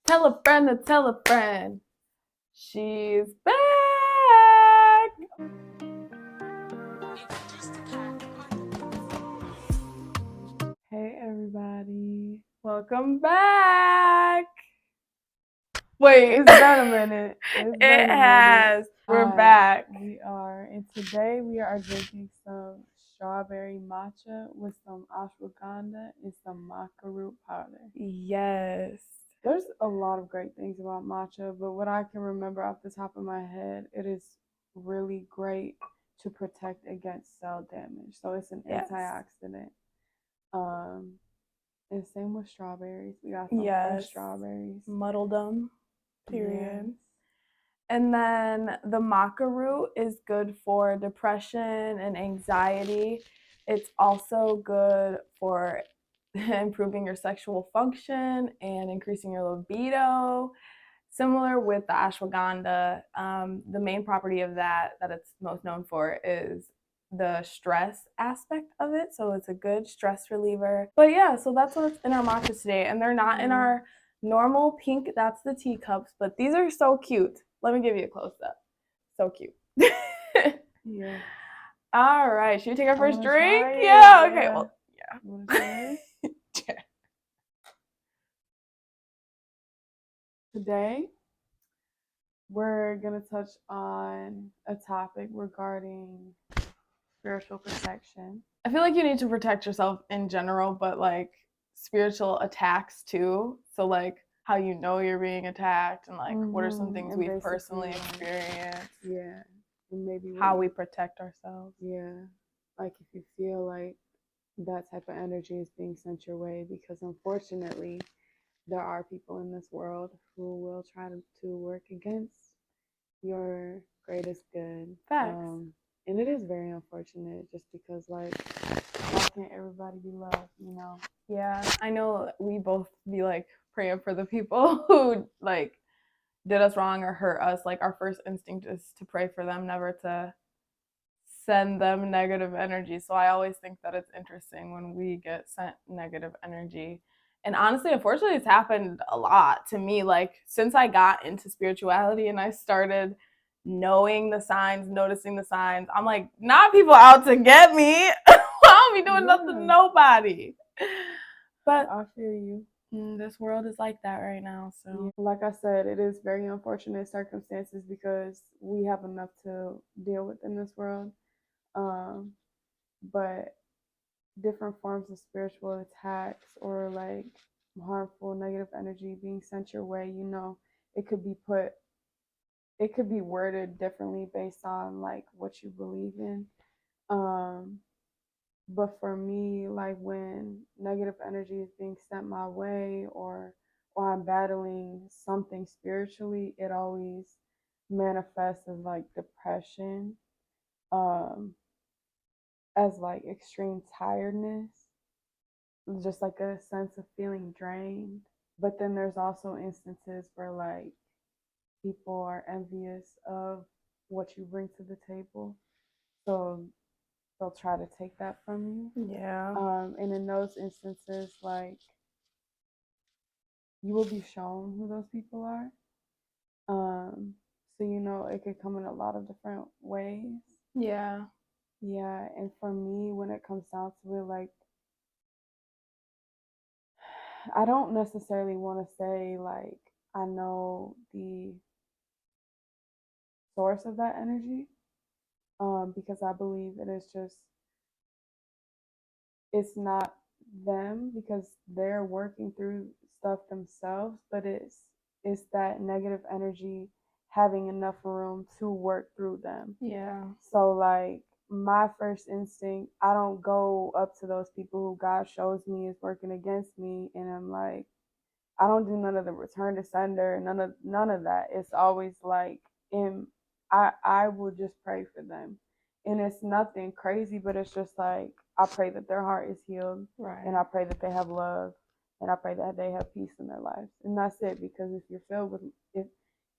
Tell a friend to tell a friend. She's back. Hey everybody. Welcome back. Wait, it's been a minute. It has. We're back. We are. And today we are drinking some strawberry matcha with some ashwagandha and some maca root powder. Yes. There's a lot of great things about matcha, but what I can remember off the top of my head, it is really great to protect against cell damage. So it's an antioxidant. And same with strawberries. We got some fresh strawberries. Muddled them. Period. Yes. And then the maca root is good for depression and anxiety. It's also good for improving your sexual function and increasing your libido. Similar with the ashwagandha, the main property of that it's most known for is the stress aspect of it. So it's a good stress reliever. But yeah, so that's what's in our matchas today. And they're not in our normal pink, that's the teacups, but these are so cute. Let me give you a close up. So cute. Yeah. All right. Should we take our first drink? Yeah. Okay. Well, yeah. You want to try it? Yeah. Today, we're going to touch on a topic regarding spiritual protection. I feel like you need to protect yourself in general, but like spiritual attacks too. So like how you know you're being attacked and like what are some things we've personally experienced. Yeah. And maybe how we protect ourselves. Yeah. Like if you feel like that type of energy is being sent your way, because unfortunately there are people in this world who will try to work against your greatest good. Facts. And it is very unfortunate just because like why can't everybody be loved, you know? Yeah, I know we both be like praying for the people who like did us wrong or hurt us. Like our first instinct is to pray for them, never to send them negative energy. So I always think that it's interesting when we get sent negative energy. And honestly, unfortunately, it's happened a lot to me. Like since I got into spirituality and I started knowing the signs, noticing the signs, I'm like, not people out to get me. I don't be doing nothing to nobody. But I feel you. This world is like that right now. So yeah. Like I said, it is very unfortunate circumstances because we have enough to deal with in this world. But different forms of spiritual attacks or like harmful negative energy being sent your way, you know, it could be worded differently based on like what you believe in. But for me, like when negative energy is being sent my way or I'm battling something spiritually, it always manifests as like depression, as like extreme tiredness, just like a sense of feeling drained. But then there's also instances where like people are envious of what you bring to the table. So they'll try to take that from you. yeah. And in those instances, like you will be shown who those people are. So you know it could come in a lot of different ways. Yeah. Yeah, and for me, when it comes down to it, like I don't necessarily want to say like I know the source of that energy, because I believe it's not them because they're working through stuff themselves, but it's that negative energy having enough room to work through them. Yeah. So like my first instinct, I don't go up to those people who God shows me is working against me and I'm like, I don't do none of the return to sender, none of that. It's always like I will just pray for them. And it's nothing crazy, but it's just like I pray that their heart is healed. Right. And I pray that they have love and I pray that they have peace in their lives. And that's it, because if you're filled with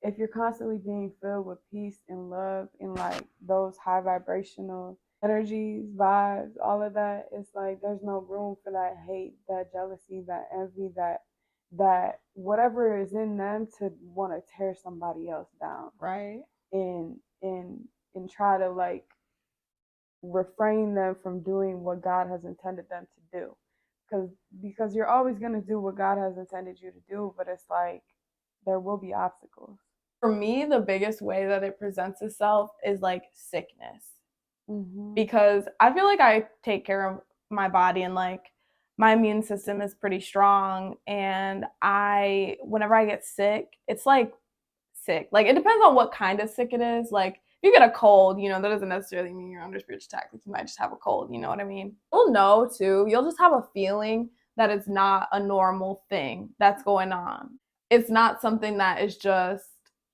if you're constantly being filled with peace and love and like those high vibrational energies, vibes, all of that, it's like there's no room for that hate, that jealousy, that envy, that that whatever is in them to want to tear somebody else down, Right. and and try to like refrain them from doing what God has intended them to do. Because you're always going to do what God has intended you to do, but it's like there will be obstacles. For me, the biggest way that it presents itself is like sickness. Mm-hmm. Because I feel like I take care of my body and like my immune system is pretty strong, and I whenever I get sick, it's like sick. Like it depends on what kind of sick it is. Like if you get a cold, that doesn't necessarily mean you're under spiritual attack. Like you might just have a cold, you know what I mean? You'll know too. You'll just have a feeling that it's not a normal thing that's going on. It's not something that is just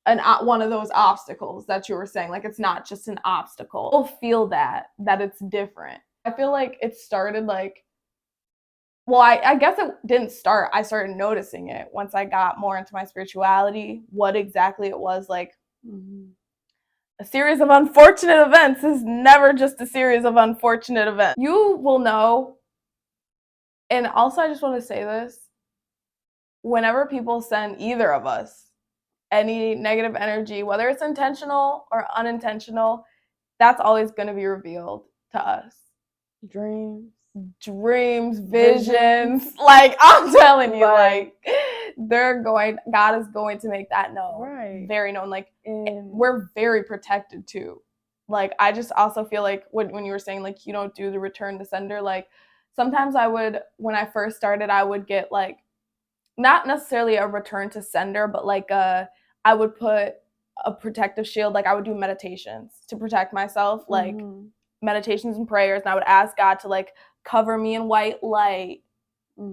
one of those obstacles that you were saying. Like it's not just an obstacle. You'll feel that it's different. I feel like it started like well, I guess it didn't start. I started noticing it once I got more into my spirituality, what exactly it was like. Mm-hmm. A series of unfortunate events is never just a series of unfortunate events. You will know. And also, I just want to say this whenever people send either of us any negative energy, whether it's intentional or unintentional, that's always going to be revealed to us. Dreams, visions. Like I'm telling you, like God is going to make that known. Right. Very known. Like and we're very protected too. Like I just also feel like when you were saying like you don't do the return to sender, like sometimes I would when I first started, I would get like not necessarily a return to sender, but like I would put a protective shield. Like I would do meditations to protect myself, like meditations and prayers, and I would ask God to like cover me in white light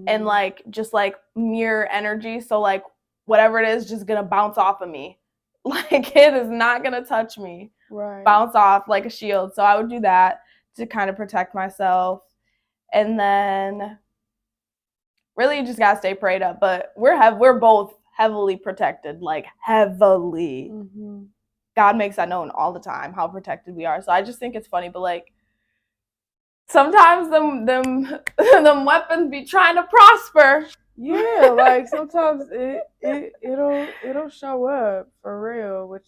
and like just like mirror energy. So like whatever it is, just gonna bounce off of me. Like it is not gonna touch me. Right. Bounce off like a shield. So I would do that to kind of protect myself. And then really you just gotta stay prayed up. But we're both heavily protected, like heavily. Mm-hmm. God makes that known all the time how protected we are. So I just think it's funny, but like sometimes them them weapons be trying to prosper. Yeah, like sometimes it'll show up for real, which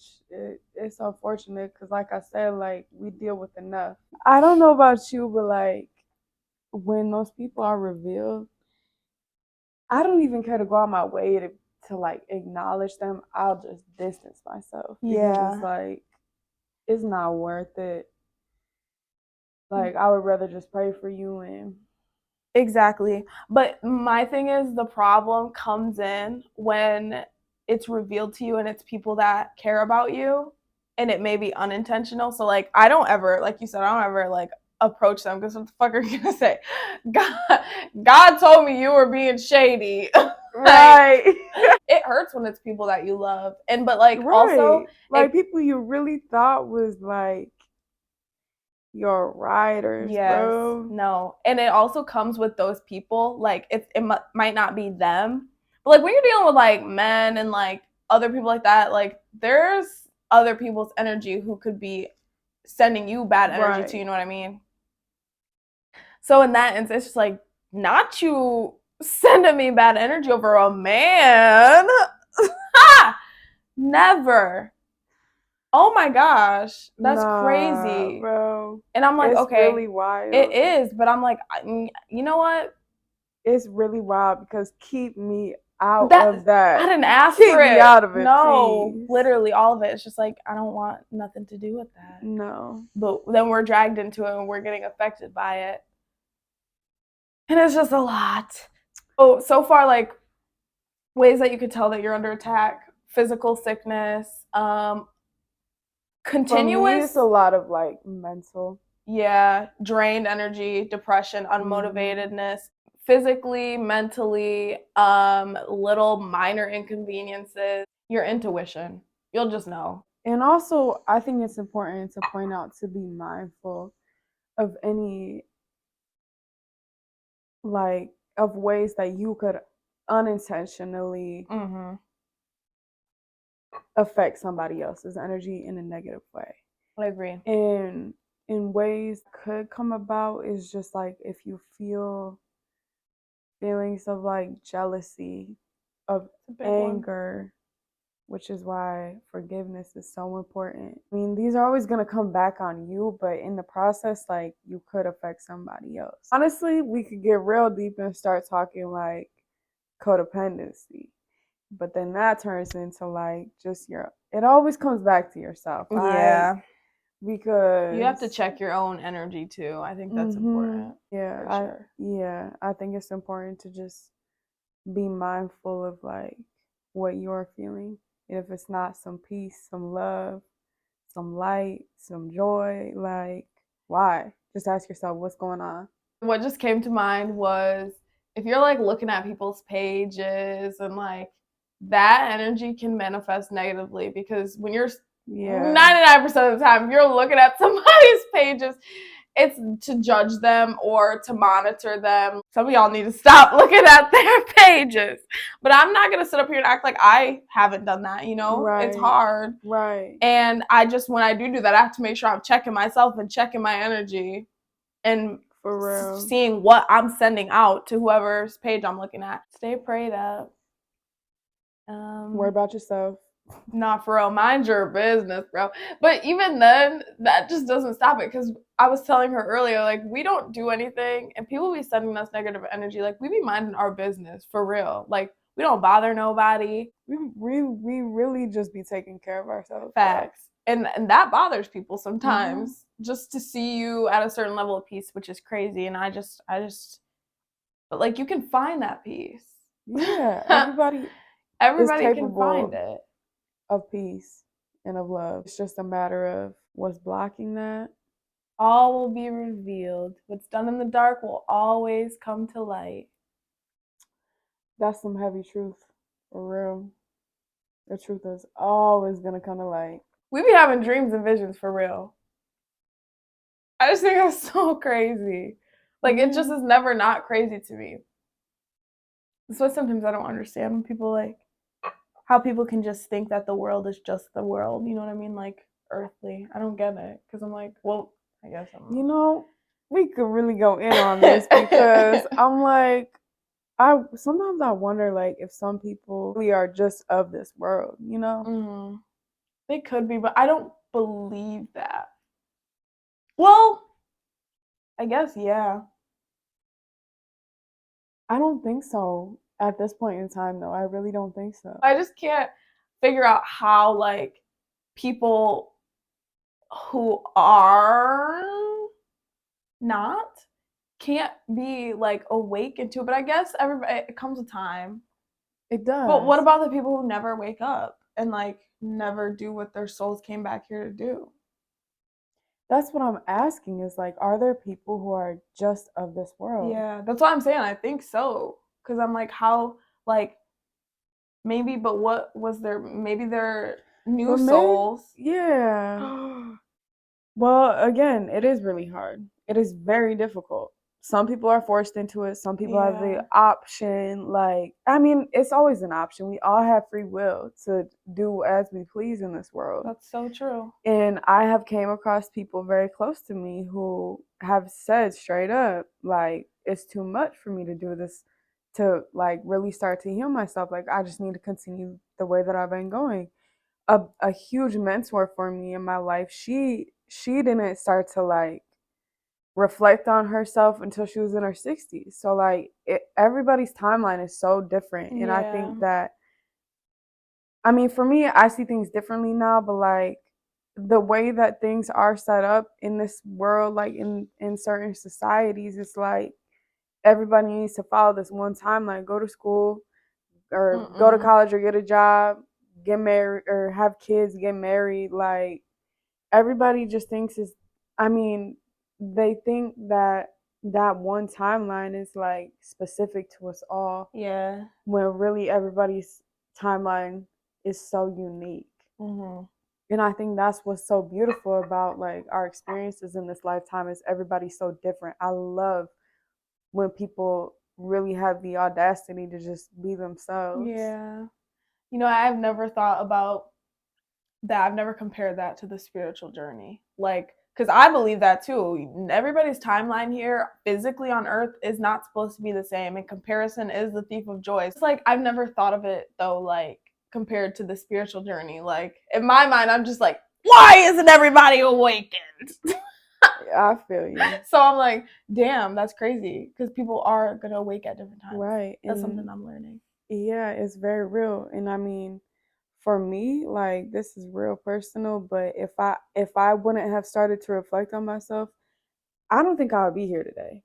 it's unfortunate because, like I said, like we deal with enough. I don't know about you, but like when those people are revealed, I don't even care to go out my way to like acknowledge them. I'll just distance myself because it's like it's not worth it. Like I would rather just pray for you and exactly. But my thing is the problem comes in when it's revealed to you and it's people that care about you and it may be unintentional. So like I don't ever, like you said, I don't ever like approach them because what the fuck are you gonna say? God told me you were being shady. Right. It hurts when it's people that you love. And but like also like people you really thought was like your riders, yes, bro. No. And it also comes with those people. Like it might not be them. But like when you're dealing with like men and like other people like that, like there's other people's energy who could be sending you bad energy too, you know what I mean? So in that instance, it's just like not you sending me bad energy over a man. Never. Oh my gosh, that's crazy, bro. And I'm like, it's okay, really wild. It is, but I'm like, you know what? It's really wild because keep me out of that. I didn't ask keep for it. Me out of it. No, please. Literally all of it. It's just like I don't want nothing to do with that. No. But then we're dragged into it and we're getting affected by it, and it's just a lot. So far, like ways that you could tell that you're under attack: physical sickness, continuous. For me, it's a lot of like mental. Yeah, drained energy, depression, unmotivatedness, physically, mentally, little minor inconveniences, your intuition. You'll just know. And also, I think it's important to point out to be mindful of any like of ways that you could unintentionally affect somebody else's energy in a negative way. I agree. And in ways could come about is just like if you feel feelings of like jealousy of It's a big one. anger, which is why forgiveness is so important. I mean, these are always going to come back on you, but in the process, like, you could affect somebody else. Honestly, we could get real deep and start talking like codependency, but then that turns into like just your, it always comes back to yourself. Yeah. You have to Because check your own energy too. I think that's important. yeah, For sure. I think it's important to just be mindful of like what you're feeling. And if it's not some peace, some love, some light, some joy, like why? Just ask yourself what's going on. What just came to mind was if you're like looking at people's pages and like that energy can manifest negatively because when you're Yeah. 99% of the time, if you're looking at somebody's pages, it's to judge them or to monitor them. Some of y'all need to stop looking at their pages. But I'm not going to sit up here and act like I haven't done that, you know? Right. It's hard. Right. And I just, when I do that, I have to make sure I'm checking myself and checking my energy and For real. seeing what I'm sending out to whoever's page I'm looking at. Stay prayed up. Worry about yourself. Not for real. Mind your business, bro. But even then, that just doesn't stop it. Because I was telling her earlier, like, we don't do anything, and people be sending us negative energy. Like, we be minding our business for real. Like, we don't bother nobody. We really just be taking care of ourselves. Facts. And that bothers people sometimes. Just to see you at a certain level of peace, which is crazy. And I just, but like, you can find that peace. Yeah, everybody can find it. Of peace and of love. It's just a matter of what's blocking that. All will be revealed. What's done in the dark will always come to light. That's some heavy truth, for real. The truth is always gonna come to light. We be having dreams and visions for real. I just think that's so crazy. Like, it just is never not crazy to me. That's why sometimes I don't understand when people like how people can just think that the world is just the world. You know what I mean? Like earthly. I don't get it because I'm like, well, I guess I'm. You know, we could really go in on this because I'm like, sometimes I wonder like if some people really are just of this world. You know? They could be, but I don't believe that. Well, I guess yeah. I don't think so at this point in time, though. I really don't think so. I just can't figure out how like people who are not can't be like awake into it. But I guess everybody it comes a time. It does. But what about the people who never wake up and like never do what their souls came back here to do? That's what I'm asking is like, are there people who are just of this world? Yeah, that's what I'm saying. I think so. Cause I'm like, how like maybe, but what was their maybe they're new souls. Yeah. Well, again, it is really hard. It is very difficult. Some people are forced into it. Some people have the option. Like, I mean, it's always an option. We all have free will to do as we please in this world. That's so true. And I have came across people very close to me who have said straight up, like, it's too much for me to do this, to like really start to heal myself. Like, I just need to continue the way that I've been going. A huge mentor for me in my life, she didn't start to like reflect on herself until she was in her 60s. So like everybody's timeline is so different. And I think that, I mean, for me, I see things differently now, but like the way that things are set up in this world, like in certain societies, it's like everybody needs to follow this one timeline: go to school or go to college or get a job, get married or have kids, get married. Like everybody just thinks is, I mean, they think that that one timeline is like specific to us all. Yeah. When really everybody's timeline is so unique. And I think that's what's so beautiful about like our experiences in this lifetime is everybody's so different. I love when people really have the audacity to just be themselves. Yeah. You know, I've never thought about that. I've never compared that to the spiritual journey. Like Because I believe that too. Everybody's timeline here, physically on Earth, is not supposed to be the same, and comparison is the thief of joy. It's like I've never thought of it though, like compared to the spiritual journey. Like in my mind, I'm just like, why isn't everybody awakened? I feel you. So I'm like, damn, that's crazy because people are gonna awake at different times. Right. That's And something I'm learning. yeah, it's very real. And I mean, for me, like this is real personal, but if I wouldn't have started to reflect on myself, I don't think I would be here today.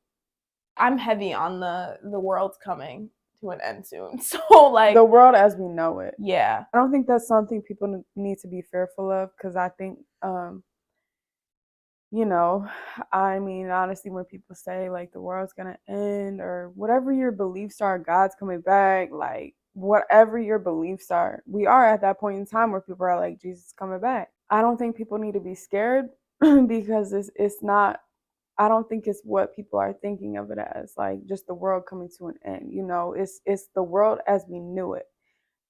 I'm heavy on the world's coming to an end soon. So like, The world as we know it. yeah, I don't think that's something people need to be fearful of, because I think you know, I mean, honestly, when people say like the world's gonna end or whatever your beliefs are, God's coming back, like whatever your beliefs are, we are at that point in time where people are like, Jesus is coming back. I don't think people need to be scared because it's not. I don't think it's what people are thinking of it as, like just the world coming to an end. You know, it's the world as we knew it,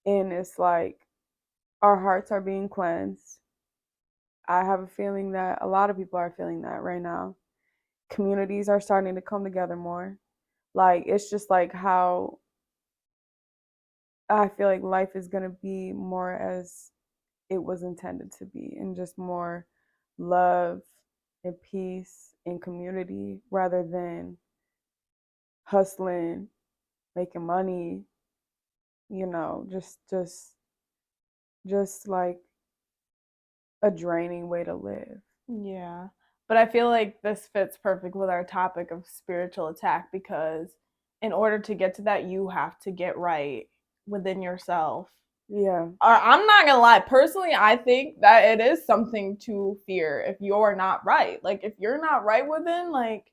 and it's like our hearts are being cleansed. I have a feeling that a lot of people are feeling that right now. Communities are starting to come together more. Like it's just like how I feel like life is going to be more as it was intended to be, and just more love and peace and community rather than hustling, making money, you know, just like a draining way to live. yeah. But I feel like this fits perfect with our topic of spiritual attack because in order to get to that, you have to get right within yourself. Yeah. I'm not gonna lie. Personally, I think that it is something to fear if you're not right. Like if you're not right within, like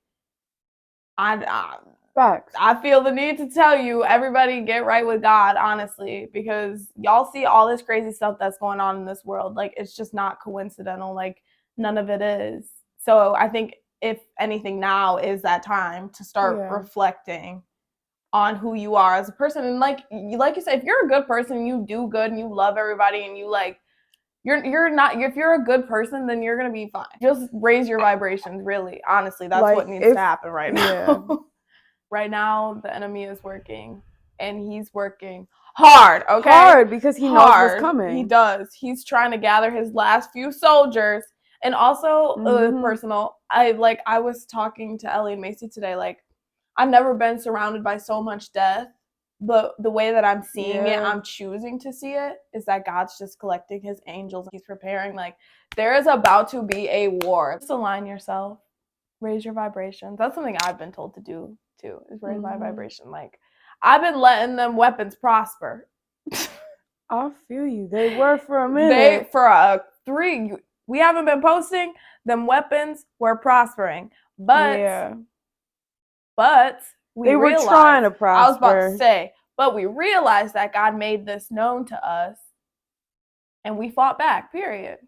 I Facts. I feel the need to tell you, everybody get right with God, honestly, because y'all see all this crazy stuff that's going on in this world. Like, it's just not coincidental. Like, none of it is. So I think, if anything, now is that time to start Yeah. reflecting on who you are as a person. And like you said, if you're a good person, you do good and you love everybody and you like, you're not, if you're a good person, then you're gonna be fine. Just raise your vibrations, really. Honestly, that's what Like needs to if happen right yeah. now. Right now the enemy is working and he's working hard, okay? Hard because he knows what's Hard. He coming. does. He's trying to gather his last few soldiers. And also Mhm. personal, I was talking to Ellie and Macy today, like I've never been surrounded by so much death, but the way that I'm seeing it, Yeah. I'm choosing to see it, is that God's just collecting his angels. He's preparing, like there is about to be a war. Just align yourself, raise your vibrations. That's something I've been told to do too, is raise my vibration. Like I've been letting them weapons prosper. I feel you. They were for a They minute. for a three we haven't been posting, them weapons were prospering. But Yeah. but we They were trying realized, to I was about to prosper. say, but we realized that God made this known to us and we fought back, period.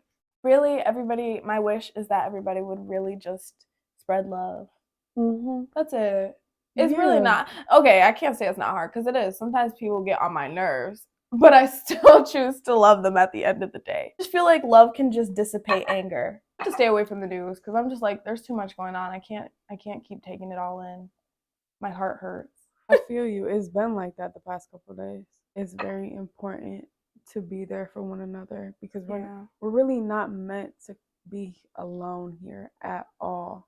Really, everybody, my wish is that everybody would really just spread love. Mhm. That's it. It's really Yeah. not okay. I can't say it's not hard because it is. Sometimes people get on my nerves, but I still choose to love them at the end of the day. I just feel like love can just dissipate anger. I have to stay away from the news because I'm just like, there's too much going on. I can't keep taking it all in. My heart hurts. I feel you. It's been like that the past couple of days. It's very important to be there for one another because Yeah. we're really not meant to be alone here at all.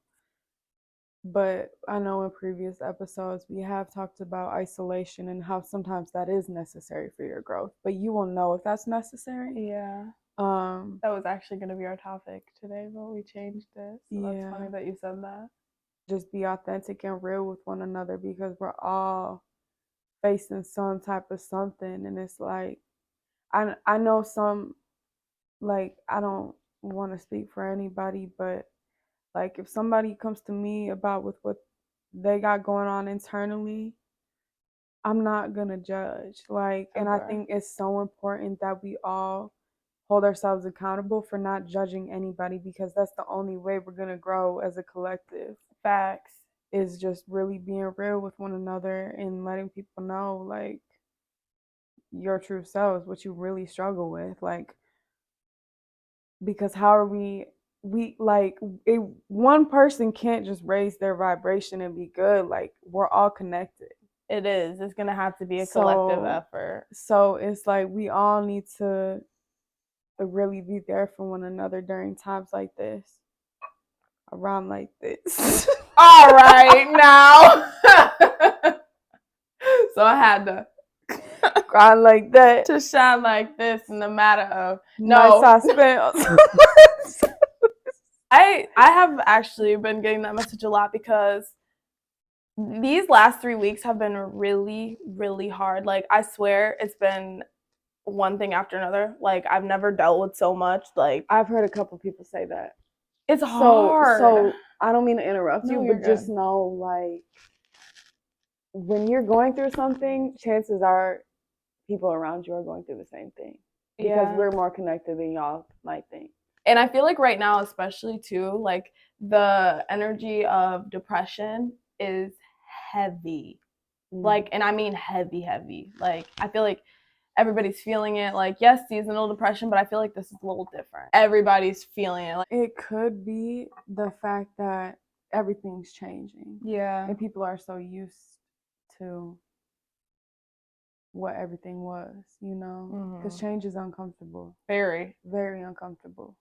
But I know in previous episodes we have talked about isolation and how sometimes that is necessary for your growth, but you will know if that's necessary. Yeah. Um, That was actually going to be our topic today, but we changed it. So that's yeah, funny that you said that. just be authentic and real with one another because we're all facing some type of something, and it's like I know some, like I don't want to speak for anybody, but like if somebody comes to me about with what they got going on internally, I'm not gonna judge. Like, and I Ever. think it's so important that we all hold ourselves accountable for not judging anybody because that's the only way we're gonna grow as a collective. Facts. Is just really being real with one another and letting people know like your true selves, what you really struggle with. Like, because how are we one person can't just raise their vibration and be good. Like, we're all connected. It is. It's gonna have to be a collective effort. So it's like we all need to really be there for one another during times like this. Around like this. All right, now. So I had to grind like that to shine like this in the matter of nice suspense. I have actually been getting that message a lot because these last 3 weeks have been really, really hard. Like, I swear it's been one thing after another. Like, I've never dealt with so much. Like, I've heard a couple people say that. It's hard. So I don't mean to interrupt you, but good. just know, like, when you're going through something, chances are people around you are going through the same thing. Because we're more connected than y'all might think. And I feel like right now, especially too, like, the energy of depression is heavy. Like, and I mean heavy, heavy. Like, I feel like everybody's feeling it. Like, yes, seasonal depression, but I feel like this is a little different. Everybody's feeling it. Like, it could be the fact that everything's changing. Yeah. And people are so used to what everything was, you know? Because change is uncomfortable. Very. Very uncomfortable.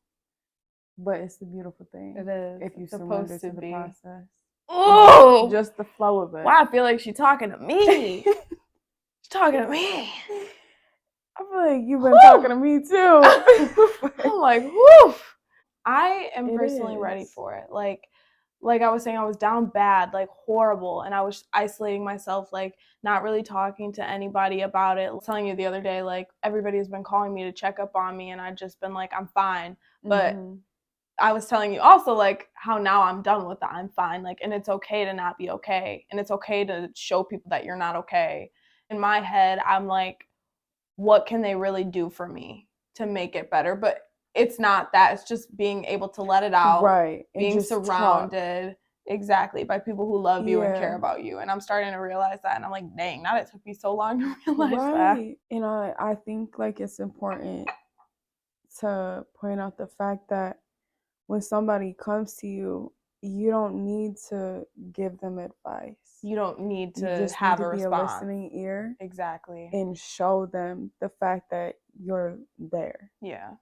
But it's a beautiful thing. It is. If you surrender to the process. Oh! Just the flow of it. Why I feel like she's talking to me. She's talking to me. I feel like you've been talking to me too. I'm like, woof. I am personally ready for it. Like I was saying, I was down bad, like horrible, and I was isolating myself, like not really talking to anybody about it. I was telling you the other day, like, everybody's been calling me to check up on me, and I've just been like, I'm fine. But I was telling you also, like, how now I'm done with that. I'm fine. Like, and it's okay to not be okay. And it's okay to show people that you're not okay. In my head, I'm like, what can they really do for me to make it better? But it's not that. It's just being able to let it out. Right. Being surrounded. Exactly, by people who love you and care about you. And I'm starting to realize that. And I'm like, dang, now it took me so long to realize that. And I think, like, it's important to point out the fact that when somebody comes to you, you don't need to give them advice. You don't need to just have need to a be response. A listening ear. Exactly. And show them the fact that you're there. Yeah.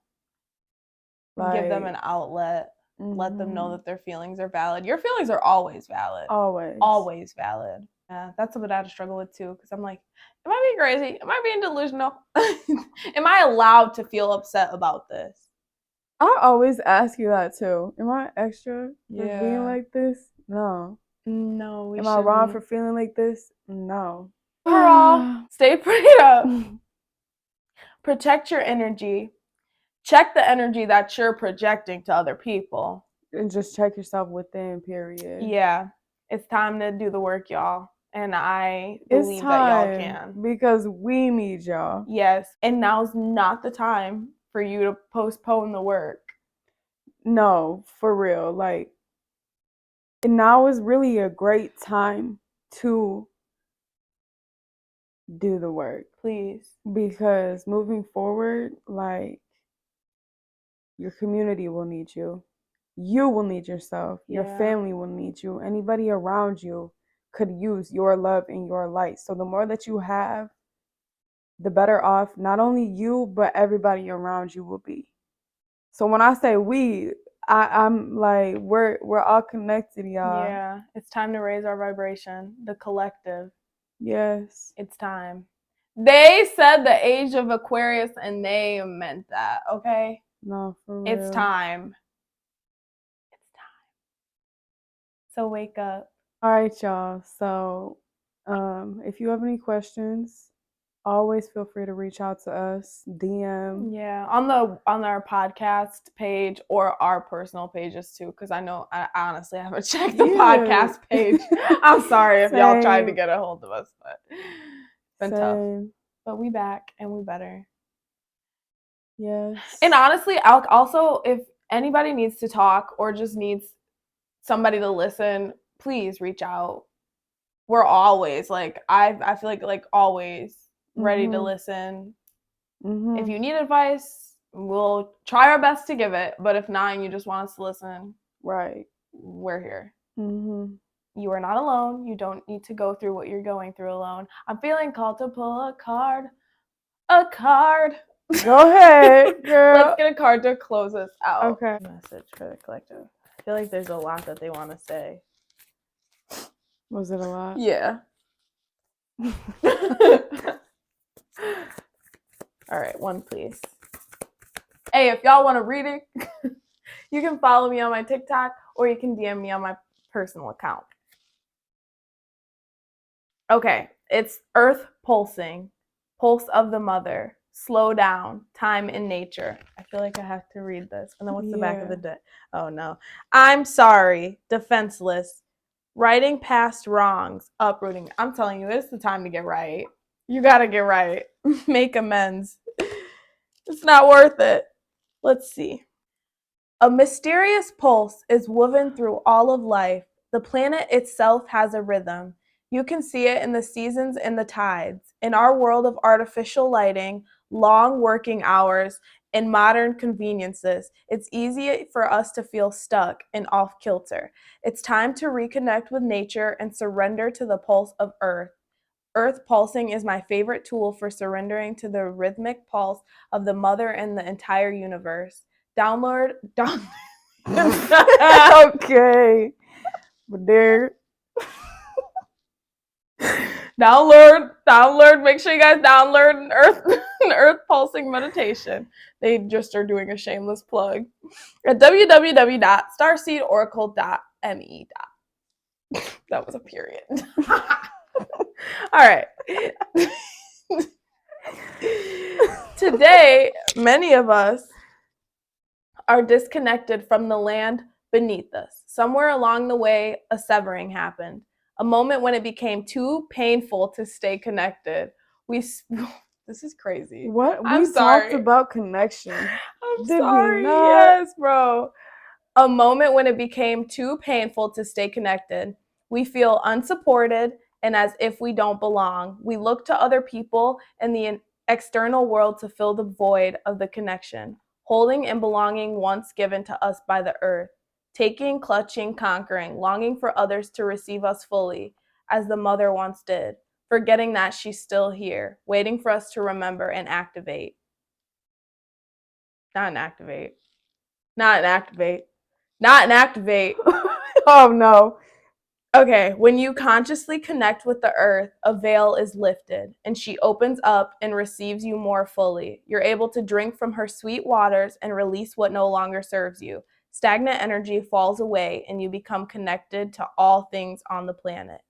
Like, give them an outlet. Let them know that their feelings are valid. Your feelings are always valid. Always. Always valid. Yeah, that's something I had to struggle with too, because I'm like, am I being crazy? Am I being delusional? Am I allowed to feel upset about this? I always ask you that too. Am I extra for being like this? No. No. Am I wrong for feeling like this? No. Overall, stay prayed up. Protect your energy. Check the energy that you're projecting to other people. And just check yourself within, period. Yeah. It's time to do the work, y'all. And I believe that y'all can. Because we need y'all. Yes. And now's not the time for you to postpone the work. No, for real. Like, now is really a great time to do the work. Please. Because moving forward, like, your community will need you. You will need yourself. Yeah. Your family will need you. Anybody around you could use your love and your light. So the more that you have, the better off not only you, but everybody around you will be. So when I say we, I'm like, we're all connected, y'all. Yeah, it's time to raise our vibration, the collective. Yes. It's time. They said the age of Aquarius, and they meant that, okay? No, for real. It's time. It's time. So wake up. All right, y'all. So if you have any questions, always feel free to reach out to us, DM. Yeah, on our podcast page or our personal pages too, because I know I honestly haven't checked the podcast page. I'm sorry if y'all tried to get a hold of us, but it's been tough. But we back and we better. Yes. And honestly, also, if anybody needs to talk or just needs somebody to listen, please reach out. We're always, like, I feel like always ready to listen. If you need advice, We'll try our best to give it, but if not, and you just want us to listen, right, we're here. Mm-hmm. You are not alone. You don't need to go through what you're going through alone. I'm feeling called to pull a card. A card. Go ahead, girl. Let's get a card to close us out. Okay. Message for the collective. I feel like there's a lot that they want to say. Was it a lot? Yeah. All right, one please. Hey, if y'all want to read it, you can follow me on my TikTok or you can DM me on my personal account. Okay, it's Earth pulsing, pulse of the mother, slow down, time in nature. I feel like I have to read this. And then what's the back of the deck? Oh no. I'm sorry, defenseless, writing past wrongs, uprooting. I'm telling you, it's the time to get right. You gotta get right. Make amends. It's not worth it. Let's see. A mysterious pulse is woven through all of life. The planet itself has a rhythm. You can see it in the seasons and the tides. In our world of artificial lighting, long working hours, and modern conveniences, it's easy for us to feel stuck and off kilter. It's time to reconnect with nature and surrender to the pulse of Earth. Earth pulsing is my favorite tool for surrendering to the rhythmic pulse of the mother and the entire universe. Download. Okay. But there. Download. Make sure you guys download an Earth pulsing meditation. They just are doing a shameless plug at www.starseedoracle.me. That was a period. All right. Today, many of us are disconnected from the land beneath us. Somewhere along the way, a severing happened, a moment when it became too painful to stay connected. This is crazy. What? I'm We sorry. talked about connection. Did sorry. We not? Yes, bro. A moment when it became too painful to stay connected. We feel unsupported and as if we don't belong. We look to other people and the external world to fill the void of the connection, holding and belonging once given to us by the earth, taking, clutching, conquering, longing for others to receive us fully, as the mother once did, forgetting that she's still here, waiting for us to remember and activate. Not inactivate. Oh no. Okay, when you consciously connect with the earth, a veil is lifted, and she opens up and receives you more fully. You're able to drink from her sweet waters and release what no longer serves you. Stagnant energy falls away, and you become connected to all things on the planet.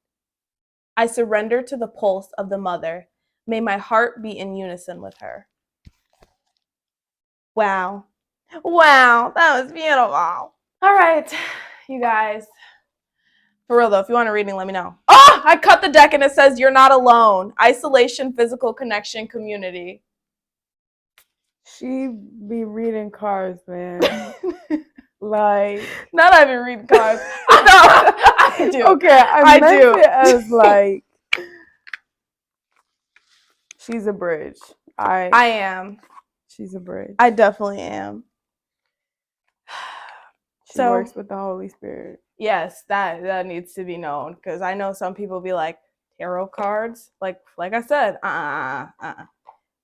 I surrender to the pulse of the mother. May my heart be in unison with her. Wow. Wow, that was beautiful. All right, you guys. For real though, if you want a reading, let me know. Oh, I cut the deck and it says you're not alone. Isolation, physical connection, community. She be reading cards, man. Like, not even reading cards. I do. Okay, I meant it as like she's a bridge. I am. She's a bridge. I definitely am. She works with the Holy Spirit. Yes, that needs to be known because I know some people be like tarot cards. Like I said,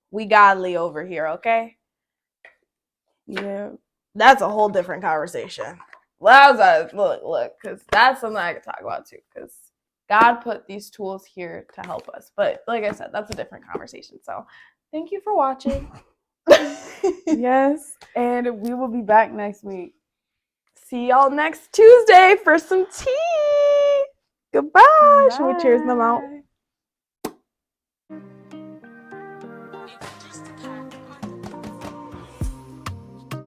we godly over here, okay? Yeah, that's a whole different conversation. Look, because that's something I could talk about too. Because God put these tools here to help us, but like I said, that's a different conversation. So, thank you for watching. Yes, and we will be back next week. See y'all next Tuesday for some tea. Goodbye. Bye. Should we cheers them out?